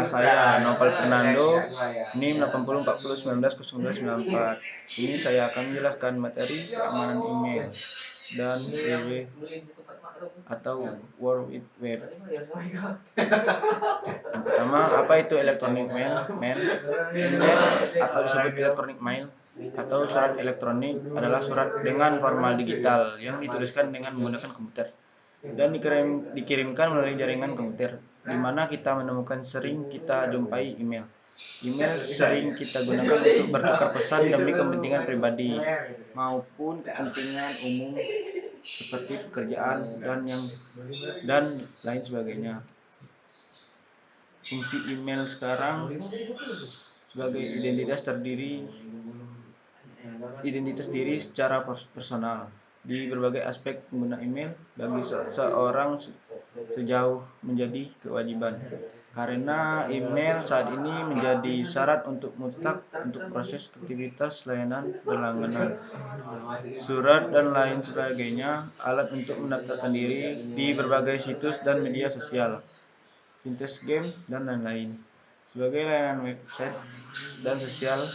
saya Novel Fernando, NIM 8040190294. Sini saya akan menjelaskan materi keamanan email dan WW atau World Wide Web. Yang pertama, apa itu electronic mail? Email atau disebut electronic mail atau surat elektronik adalah surat dengan format digital yang dituliskan dengan menggunakan komputer dan dikirimkan melalui jaringan komputer, di mana kita menemukan sering kita jumpai email. Email sering kita gunakan untuk bertukar pesan demi kepentingan pribadi maupun kepentingan umum seperti pekerjaan dan lain sebagainya. Fungsi email sekarang sebagai identitas diri secara personal di berbagai aspek. Pengguna email bagi seorang sejauh menjadi kewajiban, karena email saat ini menjadi syarat untuk mutlak untuk proses aktivitas layanan berlangganan, surat dan lain sebagainya, alat untuk mendaftarkan diri di berbagai situs dan media sosial, fintech, game, dan lain-lain. Sebagai layanan website dan sosial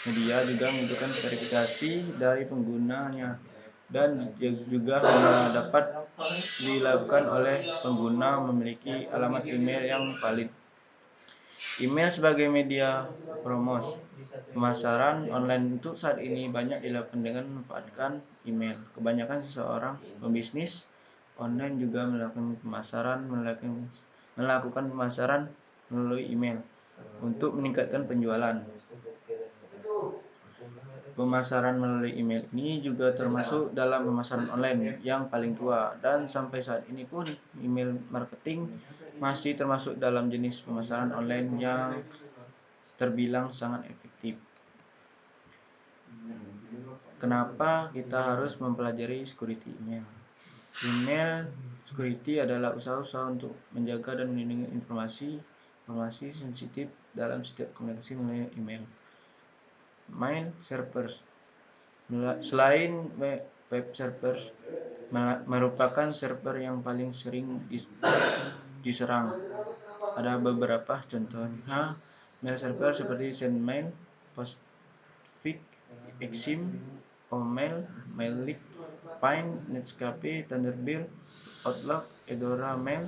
media juga membutuhkan verifikasi dari penggunanya dan juga hanya dapat dilakukan oleh pengguna memiliki alamat email yang valid. Email sebagai media pemasaran online untuk saat ini banyak dilakukan dengan memanfaatkan email. Kebanyakan seseorang pembisnis online juga melakukan pemasaran melalui email untuk meningkatkan penjualan. Pemasaran melalui email ini juga termasuk dalam pemasaran online yang paling tua, dan sampai saat ini pun email marketing masih termasuk dalam jenis pemasaran online yang terbilang sangat efektif. Kenapa kita harus mempelajari security email? Email security adalah usaha-usaha untuk menjaga dan melindungi informasi sensitif dalam setiap komunikasi melalui email. Mail servers. Selain web servers merupakan server yang paling sering diserang, ada beberapa contohnya mail server seperti Sendmail, Postfix, Exim, Omail, Mailchimp, Pine, Netscape, Thunderbird, Outlook, Edora Mail,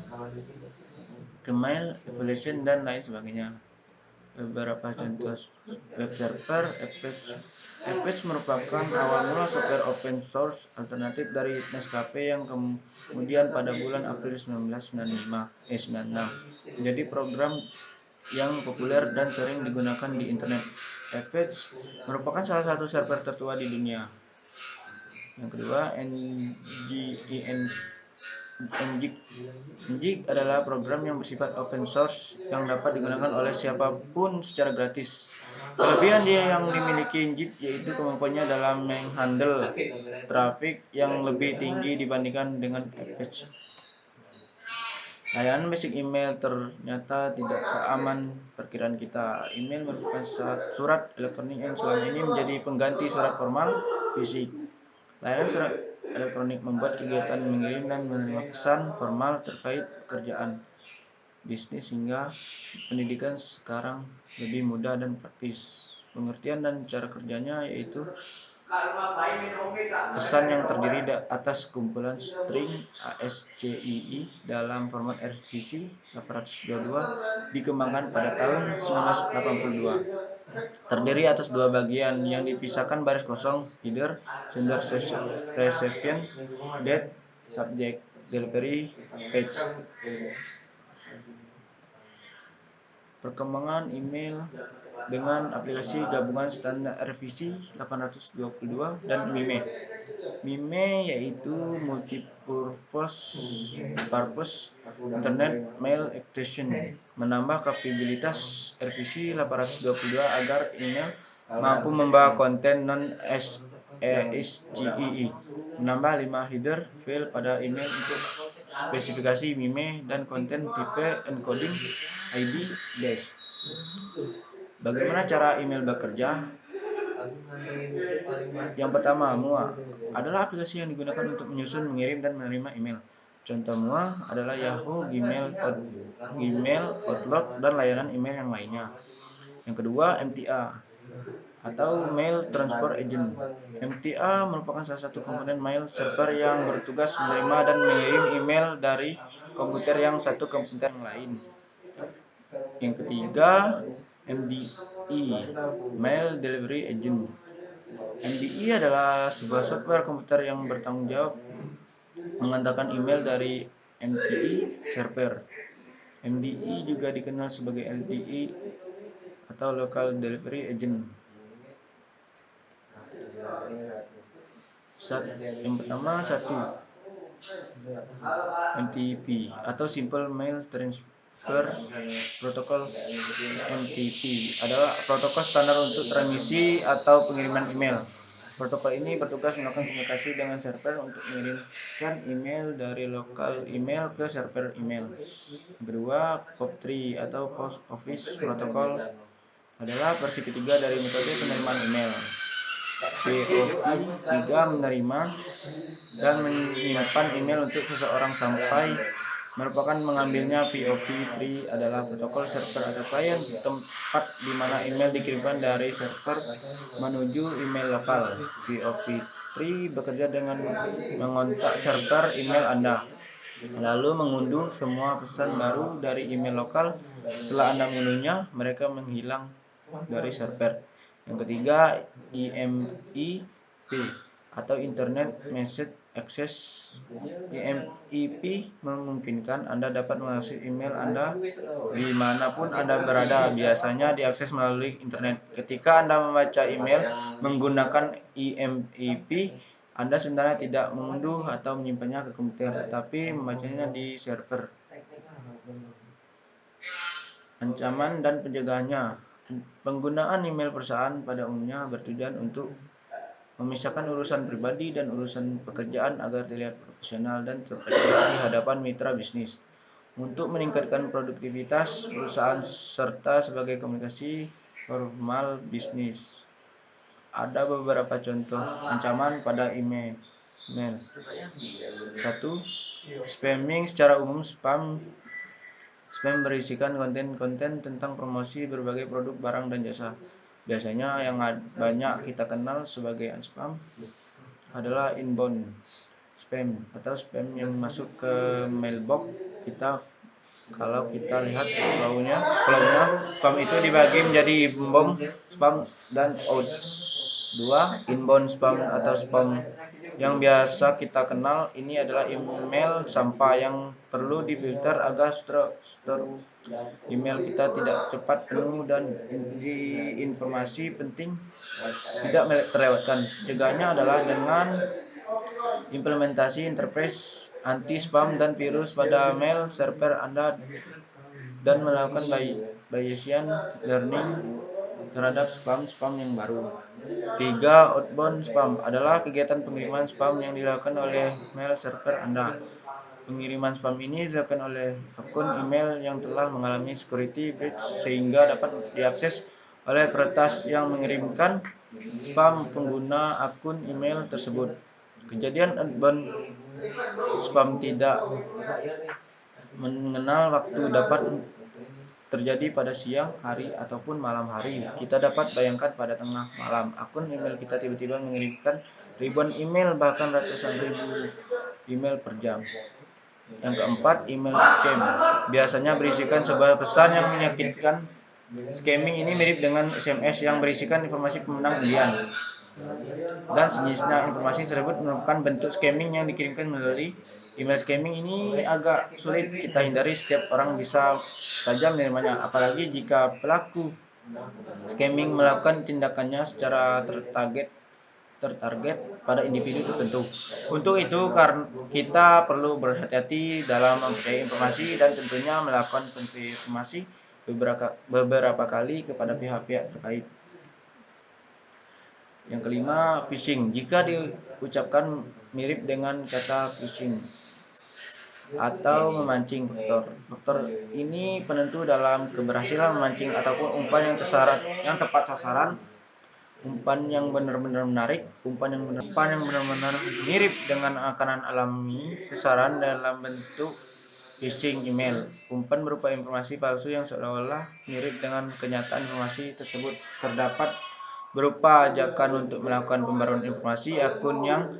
Gmail, Evolution, dan lain sebagainya. Beberapa contoh web server: Apache merupakan awal mula software open source alternatif dari Netscape yang kemudian pada bulan April 1996 menjadi program yang populer dan sering digunakan di internet. Apache merupakan salah satu server tertua di dunia. Yang kedua, Nginx adalah program yang bersifat open source yang dapat digunakan oleh siapapun secara gratis. Kelebihan yang dimiliki Nginx yaitu kemampuannya dalam menghandle traffic yang lebih tinggi dibandingkan dengan Apache. Layanan basic email ternyata tidak seaman perkiraan kita. Email merupakan surat elektronik yang selama ini menjadi pengganti surat formal fisik. Layanan surat elektronik membuat kegiatan mengirim dan menerima pesan formal terkait pekerjaan, bisnis hingga pendidikan sekarang lebih mudah dan praktis. Pengertian dan cara kerjanya yaitu pesan yang terdiri atas kumpulan string ASCII dalam format RFC 822 dikembangkan pada tahun 1982. Terdiri atas dua bagian yang dipisahkan baris kosong, header, sender reception, date, subject, delivery, page. Perkembangan email dengan aplikasi gabungan standar RFC 822 dan MIME. MIME yaitu Multipurpose Internet Mail Extension, menambah kapabilitas RFC 822 agar email mampu membawa konten non-ASCII, menambah 5 header file pada email untuk spesifikasi MIME dan konten tipe encoding ID dash. Bagaimana cara email bekerja? Yang pertama, MUA adalah aplikasi yang digunakan untuk menyusun, mengirim, dan menerima email. Contohnya adalah Yahoo, Gmail, Outlook, dan layanan email yang lainnya. Yang kedua, MTA atau Mail Transfer Agent. MTA merupakan salah satu komponen mail server yang bertugas menerima dan mengirim email dari komputer yang satu ke komputer yang lain. Yang ketiga, MDE, Mail Delivery Agent. MDE adalah sebuah software komputer yang bertanggung jawab mengantarkan email dari MTE server. MDE juga dikenal sebagai LDE atau Local Delivery Agent. Yang pertama, satu, MTP atau Simple Mail Transfer Protocol. SMTP adalah protokol standar untuk transmisi atau pengiriman email. Protokol ini bertugas melakukan komunikasi dengan server untuk mengirimkan email dari lokal email ke server email. Yang kedua, POP3 atau Post Office Protocol adalah versi ketiga dari metode penerimaan email. POP3 menerima dan menyimpan email untuk seseorang sampai merupakan mengambilnya. POP3 adalah protokol server atau klien, tempat di mana email dikirimkan dari server menuju email lokal. POP3 bekerja dengan mengontak server email Anda, lalu mengunduh semua pesan baru dari email lokal. Setelah Anda mengunduhnya, mereka menghilang dari server. Yang ketiga, IMEP atau Internet Message Access. IMEP memungkinkan Anda dapat mengakses email Anda dimanapun Anda berada, biasanya diakses melalui internet. Ketika Anda membaca email menggunakan IMEP, Anda sebenarnya tidak mengunduh atau menyimpannya ke komputer, tetapi membacanya di server. Ancaman dan penjagaannya. Penggunaan email perusahaan pada umumnya bertujuan untuk memisahkan urusan pribadi dan urusan pekerjaan agar terlihat profesional dan terpercaya di hadapan mitra bisnis. Untuk meningkatkan produktivitas perusahaan serta sebagai komunikasi formal bisnis. Ada beberapa contoh ancaman pada email. 1. Spamming secara umum. Spam berisikan konten-konten tentang promosi berbagai produk, barang, dan jasa. Biasanya yang banyak kita kenal sebagai spam adalah inbound spam atau spam yang masuk ke mailbox kita. Kalau kita lihat flow-nya, spam itu dibagi menjadi inbound spam dan out. 2. Inbound spam atau spam yang biasa kita kenal ini adalah email sampah yang perlu difilter agar struktur email kita tidak cepat penuh dan informasi penting tidak terlewatkan. Pencegahannya adalah dengan implementasi interface anti-spam dan virus pada mail server Anda dan melakukan Bayesian learning terhadap spam yang baru. 3. Outbound spam adalah kegiatan pengiriman spam yang dilakukan oleh mail server Anda. Pengiriman spam ini dilakukan oleh akun email yang telah mengalami security breach sehingga dapat diakses oleh peretas yang mengirimkan spam pengguna akun email tersebut. Kejadian outbound spam tidak mengenal waktu, dapat terjadi pada siang hari ataupun malam hari. Kita dapat bayangkan pada tengah malam, akun email kita tiba-tiba mengirimkan ribuan email, bahkan ratusan ribu email per jam. Yang keempat, email scam. Biasanya berisikan sebuah pesan yang menyakitkan. Scamming ini mirip dengan SMS yang berisikan informasi pemenang undian dan sejenisnya. Informasi tersebut merupakan bentuk scamming yang dikirimkan melalui email. Scamming ini agak sulit kita hindari, setiap orang bisa saja menerimanya, apalagi jika pelaku scamming melakukan tindakannya secara tertarget pada individu tertentu. Untuk itu kita perlu berhati-hati dalam mempercayai informasi dan tentunya melakukan konfirmasi beberapa kali kepada pihak-pihak terkait. Yang kelima, phishing. Jika diucapkan mirip dengan kata phishing atau memancing, faktor ini penentu dalam keberhasilan memancing ataupun umpan yang tepat sasaran. umpan yang benar-benar menarik, umpan yang benar-benar mirip dengan makanan alami, sasaran dalam bentuk phishing email. Umpan berupa informasi palsu yang seolah-olah mirip dengan kenyataan. Informasi tersebut terdapat berupa ajakan untuk melakukan pembaruan informasi akun yang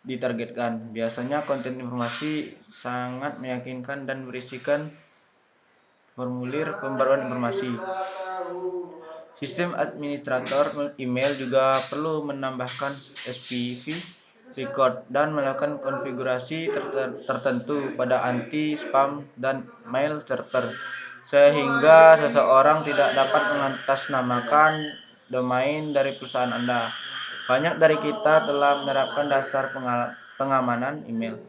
ditargetkan. Biasanya konten informasi sangat meyakinkan dan berisikan formulir pembaruan informasi. Sistem administrator email juga perlu menambahkan SPV record dan melakukan konfigurasi tertentu pada anti-spam dan mail server, sehingga seseorang tidak dapat mengatasnamakan domain dari perusahaan Anda. Banyak dari kita telah menerapkan dasar pengamanan email.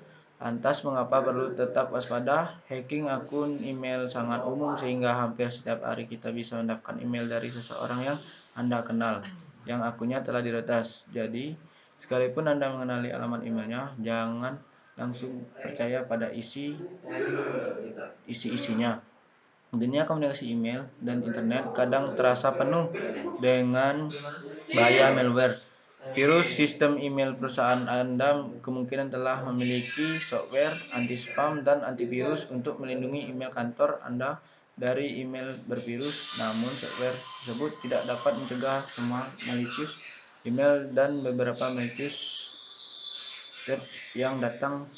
Lantas mengapa perlu tetap waspada? Hacking akun email sangat umum sehingga hampir setiap hari kita bisa mendapatkan email dari seseorang yang Anda kenal, yang akunnya telah diretas. Jadi, sekalipun Anda mengenali alamat emailnya, jangan langsung percaya pada isi-isinya. Dunia komunikasi email dan internet kadang terasa penuh dengan bahaya malware. Virus sistem email perusahaan Anda kemungkinan telah memiliki software anti-spam dan antivirus untuk melindungi email kantor Anda dari email bervirus. Namun, software tersebut tidak dapat mencegah semua malicious email dan beberapa malicious text yang datang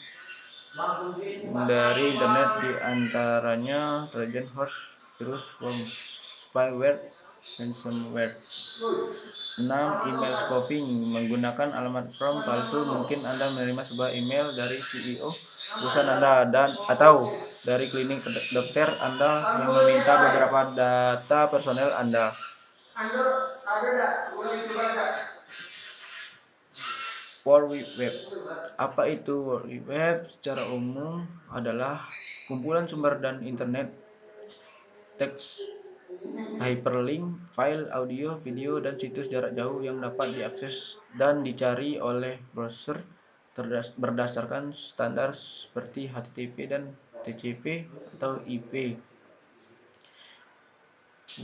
dari internet, di antaranya Trojan horse, virus, worm, spyware, ransomware. 6. Email spoofing menggunakan alamat from palsu. Mungkin Anda menerima sebuah email dari CEO perusahaan Anda atau dari klinik dokter Anda yang meminta beberapa data personel Anda. World Wide Web. Apa itu World Wide Web? Secara umum adalah kumpulan sumber dan internet, teks, hyperlink, file, audio, video, dan situs jarak jauh yang dapat diakses dan dicari oleh browser berdasarkan standar seperti HTTP dan TCP atau IP.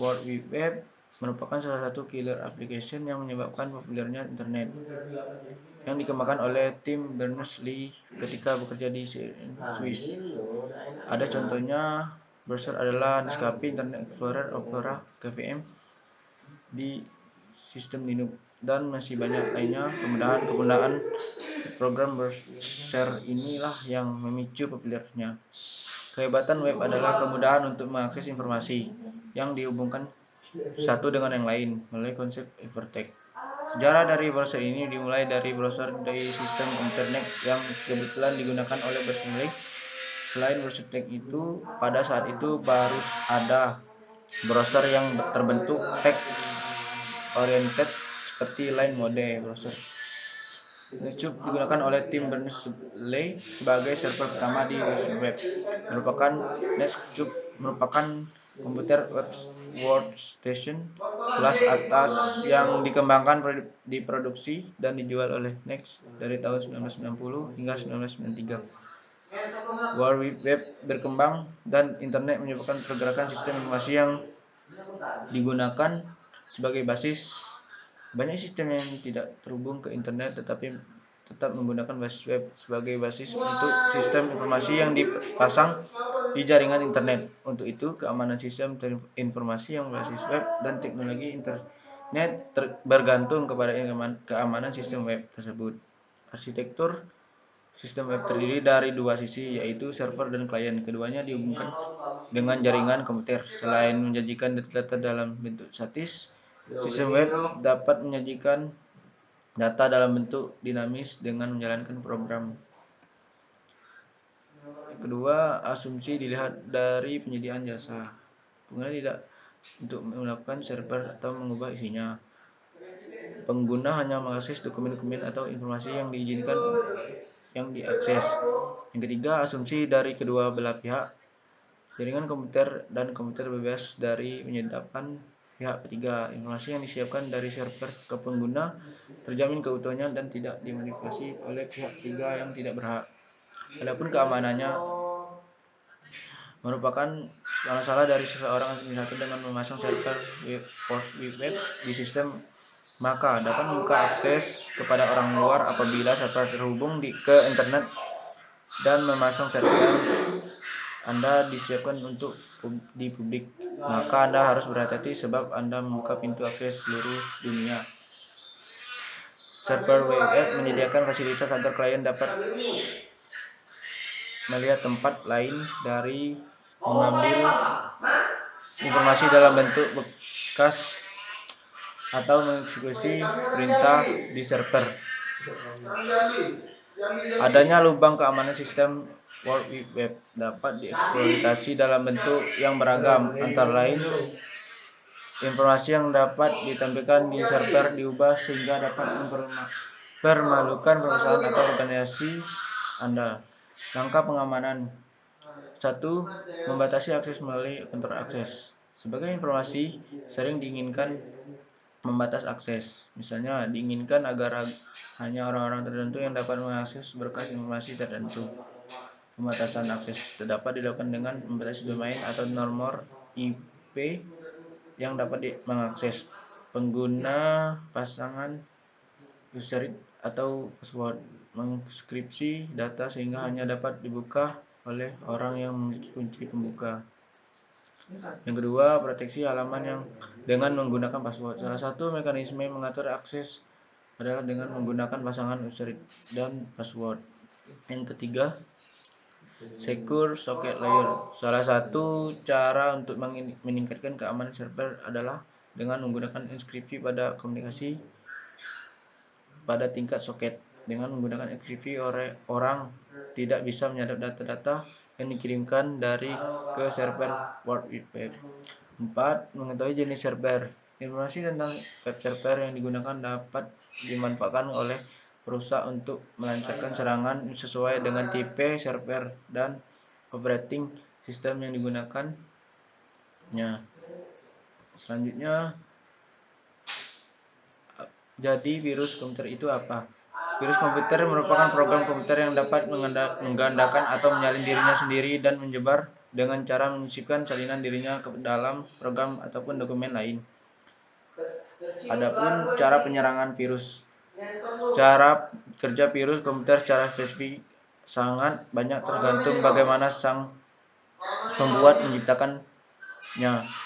World Wide Web merupakan salah satu killer application yang menyebabkan populernya internet, yang dikembangkan oleh Tim Berners-Lee ketika bekerja di Swiss. Ada contohnya, browser adalah Netscape, Internet Explorer, Opera, KVM di sistem Linux, dan masih banyak lainnya. Kemudahan program browser inilah yang memicu populernya. Kehebatan web adalah kemudahan untuk mengakses informasi yang dihubungkan satu dengan yang lain melalui konsep hypertext. Sejarah dari browser ini dimulai dari browser dari sistem komputer NET yang kebetulan digunakan oleh Berners-Lee. Selain browser text itu, pada saat itu baru ada browser yang terbentuk text oriented seperti Line Mode browser. Netscape digunakan oleh Tim Berners-Lee sebagai server pertama di web. Netscape merupakan komputer workstation kelas atas yang dikembangkan, diproduksi, dan dijual oleh NeXT dari tahun 1990 hingga 1993. World Wide Web berkembang dan internet menyebabkan pergerakan sistem informasi yang digunakan sebagai basis. Banyak sistem yang tidak terhubung ke internet tetapi tetap menggunakan basis web sebagai basis untuk sistem informasi yang dipasang di jaringan internet. Untuk itu, keamanan sistem informasi yang berbasis web dan teknologi internet bergantung kepada keamanan sistem web tersebut. Arsitektur sistem web terdiri dari dua sisi, yaitu server dan klien. Keduanya dihubungkan dengan jaringan komputer. Selain menyajikan data dalam bentuk statis, sistem web dapat menyajikan data dalam bentuk dinamis dengan menjalankan program. Kedua, asumsi dilihat dari penyediaan jasa. Pengguna tidak untuk melakukan server atau mengubah isinya. Pengguna hanya mengakses dokumen-dokumen atau informasi yang diizinkan yang diakses. Yang ketiga, asumsi dari kedua belah pihak. Jaringan komputer dan komputer bebas dari penyadapan pihak ketiga. Informasi yang disiapkan dari server ke pengguna terjamin keutuhannya dan tidak dimanipulasi oleh pihak ketiga yang tidak berhak. Adapun keamanannya merupakan salah dari seseorang administrator dengan memasang server web di sistem maka dapat membuka akses kepada orang luar apabila server terhubung ke internet dan memasang server Anda disiapkan untuk di publik. Maka Anda harus berhati-hati sebab Anda membuka pintu akses seluruh dunia. Server web menyediakan fasilitas agar klien dapat melihat tempat lain dari mengambil informasi dalam bentuk bekas atau mengeksekusi perintah di server. Adanya lubang keamanan sistem World Wide Web dapat dieksploitasi dalam bentuk yang beragam, antara lain informasi yang dapat ditampilkan di server diubah sehingga dapat mempermalukan perusahaan atau organisasi Anda. Langkah pengamanan: 1. Membatasi akses melalui kontrol akses. Sebagai informasi, sering diinginkan membatas akses. Misalnya, diinginkan agar hanya orang-orang tertentu yang dapat mengakses berkas informasi tertentu. Pembatasan akses dapat dilakukan dengan membatasi domain atau nomor IP yang dapat mengakses. Pengguna pasangan username atau password mengenkripsi data sehingga hanya dapat dibuka oleh orang yang memiliki kunci pembuka. Yang kedua, proteksi halaman yang dengan menggunakan password. Salah satu mekanisme mengatur akses adalah dengan menggunakan pasangan username dan password. Yang ketiga, Secure Socket Layer. Salah satu cara untuk meningkatkan keamanan server adalah dengan menggunakan inskripsi pada komunikasi pada tingkat soket. Dengan menggunakan inskripsi, orang tidak bisa menyadap data-data yang dikirimkan dari ke server World Wide Web. 4. Mengetahui jenis server. Informasi tentang web server yang digunakan dapat dimanfaatkan oleh perusahaan untuk melancarkan serangan sesuai dengan tipe server dan operating system yang digunakannya. Selanjutnya, jadi virus komputer itu apa? Virus komputer merupakan program komputer yang dapat menggandakan atau menyalin dirinya sendiri dan menyebar dengan cara menyisipkan salinan dirinya ke dalam program ataupun dokumen lain. Adapun cara penyerangan virus. Cara kerja virus komputer secara spesifik sangat banyak tergantung bagaimana sang pembuat menciptakannya.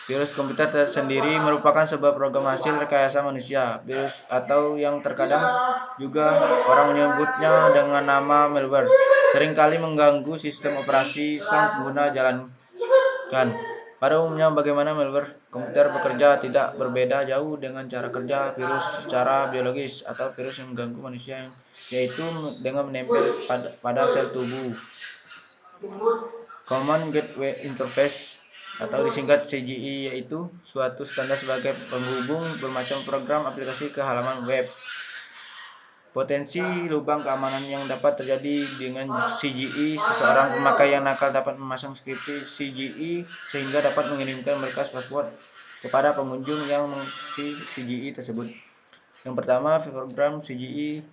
Virus komputer sendiri merupakan sebuah program hasil rekayasa manusia. Virus atau yang terkadang juga orang menyebutnya dengan nama malware seringkali mengganggu sistem operasi sang pengguna jalankan. Pada umumnya, bagaimana malware komputer bekerja tidak berbeda jauh dengan cara kerja virus secara biologis atau virus yang mengganggu manusia, yaitu dengan menempel pada sel tubuh. Common Gateway Interface atau disingkat CGI yaitu suatu standar sebagai penghubung bermacam program aplikasi ke halaman web. Potensi lubang keamanan yang dapat terjadi dengan CGI. Seseorang pemakai yang nakal dapat memasang skripsi CGI sehingga dapat mengirimkan berkas password kepada pengunjung yang mengisi CGI tersebut. Yang pertama, program CGI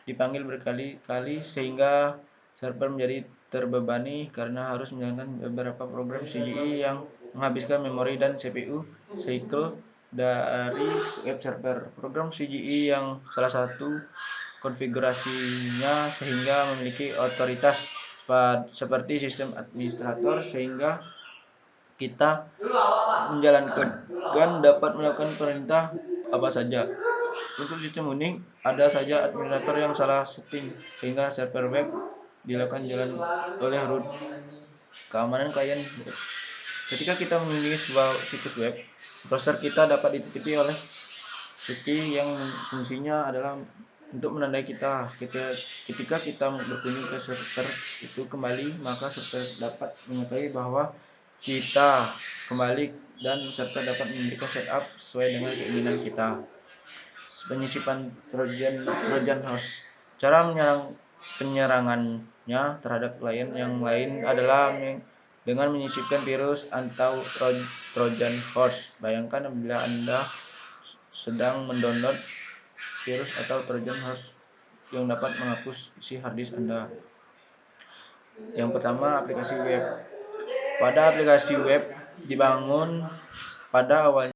dipanggil berkali-kali sehingga server menjadi terbebani karena harus menjalankan beberapa program CGI yang menghabiskan memori dan CPU cycle dari web server. Program CGI yang salah satu konfigurasinya sehingga memiliki otoritas seperti sistem administrator sehingga kita menjalankan dan dapat melakukan perintah apa saja. Untuk sistem Unix, ada saja administrator yang salah setting sehingga server web dilakukan jalan oleh root. Keamanan klien web. Ketika kita mengunjungi sebuah situs web, browser kita dapat ditutupi oleh cookie yang fungsinya adalah untuk menandai kita. Ketika kita berkunjung ke server itu kembali, maka server dapat mengetahui bahwa kita kembali dan server dapat memberikan setup sesuai dengan keinginan kita. Penyisipan Trojan Horse. Cara penyerangannya terhadap klien yang lain adalah dengan menyisipkan virus atau Trojan Horse. Bayangkan apabila Anda sedang mendownload virus atau Trojan Horse yang dapat menghapus isi harddisk Anda. Yang pertama, aplikasi web. Pada aplikasi web dibangun pada awalnya